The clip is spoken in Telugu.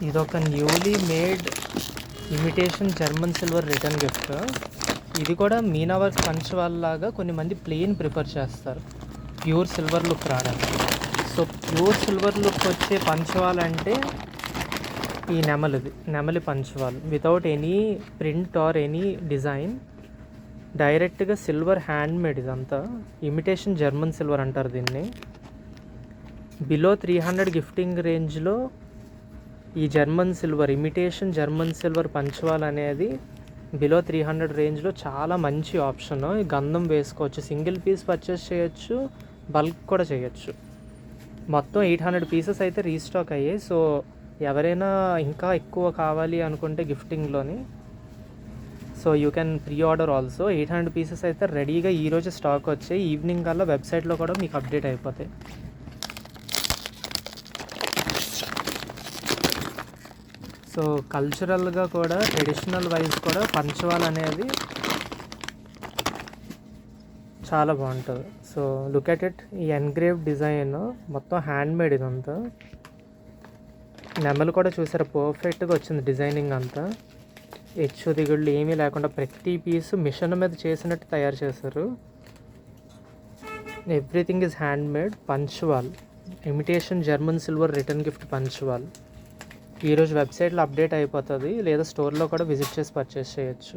ఇదొక newly made imitation German silver return gift. ఇది కూడా మీనా వర్క్ పంచ్ వాళ్ళలాగా కొన్ని మంది ప్లెయిన్ ప్రిఫర్ చేస్తారు ప్యూర్ సిల్వర్ లుక్ రావడానికి. సో ప్యూర్ సిల్వర్ లుక్ వచ్చే పంచవాల్ అంటే ఈ నెమలి పంచవాల్ without any print or any design, డైరెక్ట్గా సిల్వర్ హ్యాండ్ మేడ్. ఇదంతా ఇమిటేషన్ జర్మన్ సిల్వర్ అంటారు దీన్ని. బిలో 300 గిఫ్టింగ్ రేంజ్లో ఈ German silver imitation German silver పంచవాల్ అనేది బిలో 300 రేంజ్లో చాలా మంచి ఆప్షన్. గంధం వేసుకోవచ్చు, సింగిల్ పీస్ పర్చేస్ చేయొచ్చు, బల్క్ కూడా చేయొచ్చు. మొత్తం 800 పీసెస్ అయితే రీస్టాక్ అయ్యాయి. సో ఎవరైనా ఇంకా ఎక్కువ కావాలి అనుకుంటే గిఫ్టింగ్లోని, so you can pre order also. 800 pieces అయితే రెడీగా ఈరోజు స్టాక్ వచ్చాయి. ఈవినింగ్ కల్లా వెబ్సైట్లో కూడా మీకు అప్డేట్ అయిపోతాయి. సో కల్చరల్గా కూడా ట్రెడిషనల్ వైజ్ కూడా పంచవాల్ అనేది చాలా బాగుంటుంది. సో లుక్ అట్ ఇట్, ఈ ఎన్గ్రేవ్ డిజైన్ మొత్తం హ్యాండ్ మేడ్. ఇదంతా నెమలు కూడా చూసారు, పర్ఫెక్ట్గా వచ్చింది డిజైనింగ్ అంతా. హెచ్చు దిగుళ్ళు ఏమీ లేకుండా ప్రతి పీసు మిషన్ మీద చేసినట్టు తయారు చేశారు. Everything is hand made. పంచవాల్ imitation German silver return gift పంచవాల్ ఈరోజు వెబ్సైట్లో అప్డేట్ అయిపోతుంది, లేదా స్టోర్లో కూడా విజిట్ చేసి పర్చేస్ చేయొచ్చు.